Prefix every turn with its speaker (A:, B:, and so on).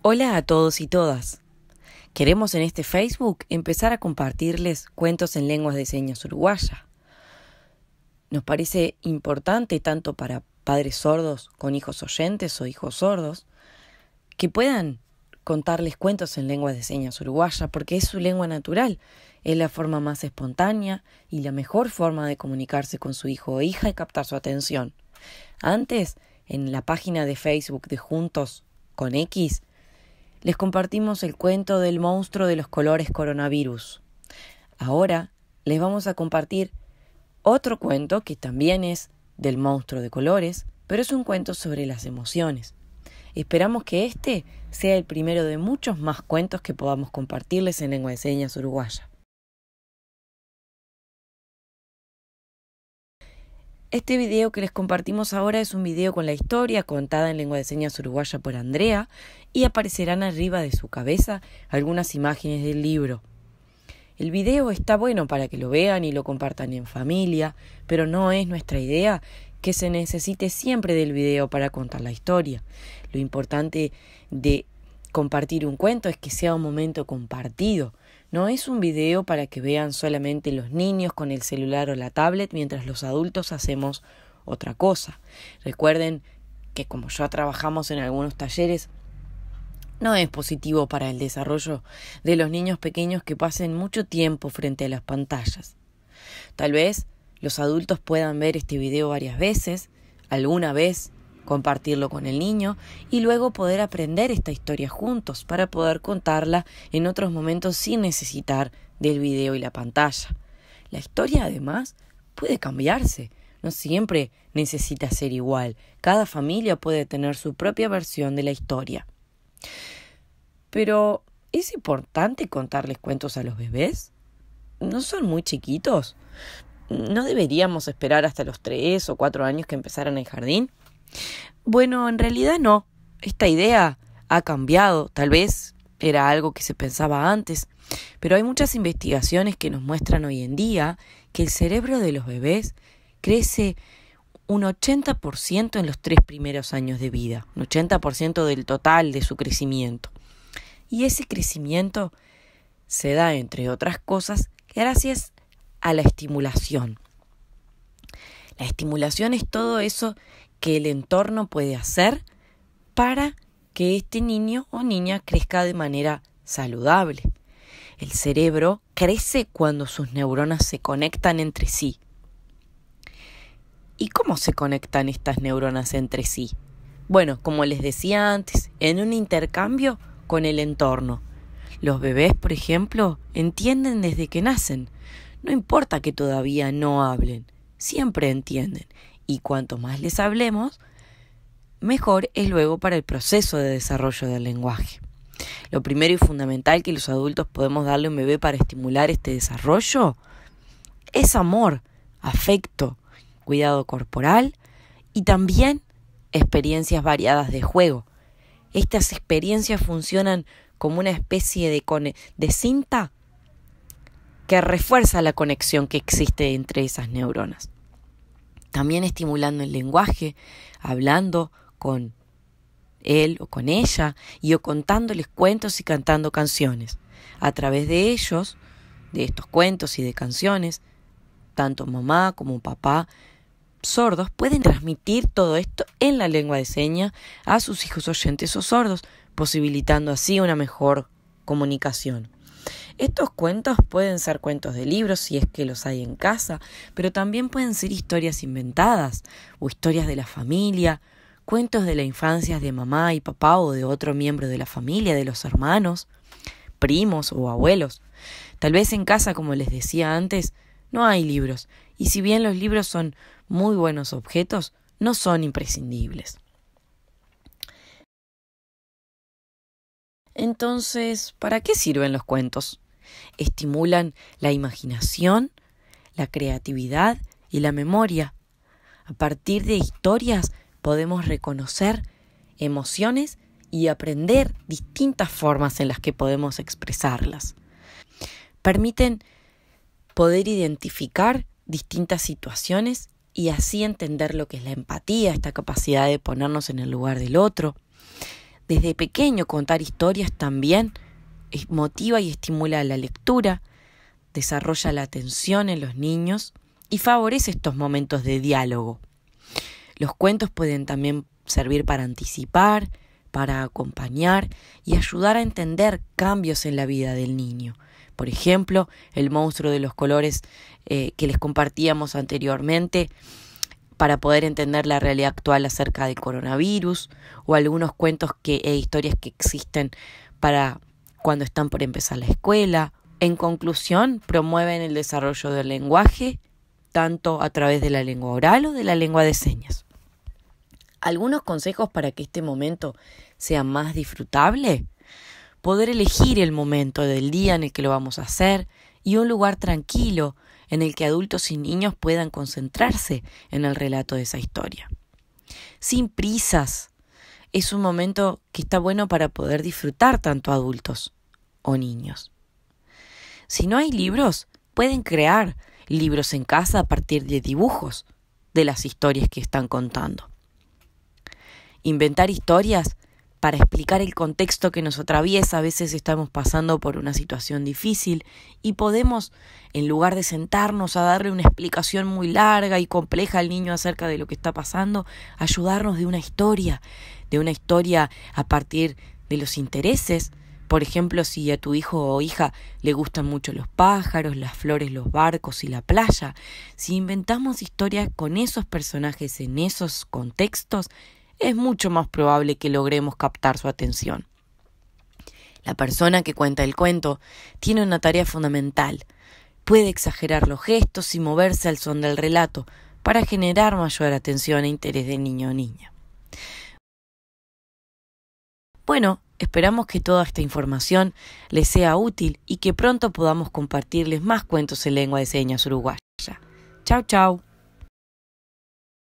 A: Hola a todos y todas. Queremos en este Facebook empezar a compartirles cuentos en lenguas de señas uruguaya. Nos parece importante tanto para padres sordos con hijos oyentes o hijos sordos que puedan contarles cuentos en lenguas de señas uruguaya porque es su lengua natural, es la forma más espontánea y la mejor forma de comunicarse con su hijo o hija y captar su atención. Antes, en la página de Facebook de Juntos con X, les compartimos el cuento del monstruo de los colores coronavirus. Ahora les vamos a compartir otro cuento que también es del monstruo de colores, pero es un cuento sobre las emociones. Esperamos que este sea el primero de muchos más cuentos que podamos compartirles en lengua de señas uruguaya. Este video que les compartimos ahora es un video con la historia contada en lengua de señas uruguaya por Andrea y aparecerán arriba de su cabeza algunas imágenes del libro. El video está bueno para que lo vean y lo compartan en familia, pero no es nuestra idea que se necesite siempre del video para contar la historia. Lo importante de compartir un cuento es que sea un momento compartido. No es un video para que vean solamente los niños con el celular o la tablet mientras los adultos hacemos otra cosa. Recuerden que como ya trabajamos en algunos talleres, no es positivo para el desarrollo de los niños pequeños que pasen mucho tiempo frente a las pantallas. Tal vez los adultos puedan ver este video varias veces, alguna vez compartirlo con el niño y luego poder aprender esta historia juntos para poder contarla en otros momentos sin necesitar del video y la pantalla. La historia además puede cambiarse, no siempre necesita ser igual, cada familia puede tener su propia versión de la historia. Pero, ¿es importante contarles cuentos a los bebés? ¿No son muy chiquitos? ¿No deberíamos esperar hasta los 3 o 4 años que empezaran el jardín? Bueno, en realidad no. Esta idea ha cambiado. Tal vez era algo que se pensaba antes, pero hay muchas investigaciones que nos muestran hoy en día que el cerebro de los bebés crece un 80% en los 3 primeros años de vida, un 80% del total de su crecimiento. Y ese crecimiento se da, entre otras cosas, gracias a la estimulación. La estimulación es todo eso que el entorno puede hacer para que este niño o niña crezca de manera saludable. El cerebro crece cuando sus neuronas se conectan entre sí. ¿Y cómo se conectan estas neuronas entre sí? Bueno, como les decía antes, en un intercambio con el entorno. Los bebés, por ejemplo, entienden desde que nacen. No importa que todavía no hablen, siempre entienden. Y cuanto más les hablemos, mejor es luego para el proceso de desarrollo del lenguaje. Lo primero y fundamental que los adultos podemos darle a un bebé para estimular este desarrollo es amor, afecto, cuidado corporal y también experiencias variadas de juego. Estas experiencias funcionan como una especie de cinta que refuerza la conexión que existe entre esas neuronas. También estimulando el lenguaje, hablando con él o con ella y o contándoles cuentos y cantando canciones. A través de ellos, de estos cuentos y de canciones, tanto mamá como papá sordos pueden transmitir todo esto en la lengua de señas a sus hijos oyentes o sordos, posibilitando así una mejor comunicación. Estos cuentos pueden ser cuentos de libros si es que los hay en casa, pero también pueden ser historias inventadas o historias de la familia, cuentos de la infancia de mamá y papá o de otro miembro de la familia, de los hermanos, primos o abuelos. Tal vez en casa, como les decía antes, no hay libros, y si bien los libros son muy buenos objetos, no son imprescindibles. Entonces, ¿para qué sirven los cuentos? Estimulan la imaginación, la creatividad y la memoria. A partir de historias podemos reconocer emociones y aprender distintas formas en las que podemos expresarlas. Permiten poder identificar distintas situaciones y así entender lo que es la empatía, esta capacidad de ponernos en el lugar del otro, Desde pequeño contar historias también motiva y estimula la lectura, desarrolla la atención en los niños y favorece estos momentos de diálogo. Los cuentos pueden también servir para anticipar, para acompañar y ayudar a entender cambios en la vida del niño. Por ejemplo, el monstruo de los colores que les compartíamos anteriormente, para poder entender la realidad actual acerca del coronavirus, o algunos cuentos e historias que existen para cuando están por empezar la escuela. En conclusión, promueven el desarrollo del lenguaje, tanto a través de la lengua oral o de la lengua de señas. Algunos consejos para que este momento sea más disfrutable: poder elegir el momento del día en el que lo vamos a hacer y un lugar tranquilo en el que adultos y niños puedan concentrarse en el relato de esa historia. Sin prisas, es un momento que está bueno para poder disfrutar tanto adultos o niños. Si no hay libros, pueden crear libros en casa a partir de dibujos de las historias que están contando. Inventar historias para explicar el contexto que nos atraviesa. A veces estamos pasando por una situación difícil y podemos, en lugar de sentarnos a darle una explicación muy larga y compleja al niño acerca de lo que está pasando, ayudarnos de una historia a partir de los intereses. Por ejemplo, si a tu hijo o hija le gustan mucho los pájaros, las flores, los barcos y la playa, si inventamos historias con esos personajes en esos contextos, es mucho más probable que logremos captar su atención. La persona que cuenta el cuento tiene una tarea fundamental. Puede exagerar los gestos y moverse al son del relato para generar mayor atención e interés del niño o niña. Bueno, esperamos que toda esta información les sea útil y que pronto podamos compartirles más cuentos en lengua de señas uruguaya. Chau, chau.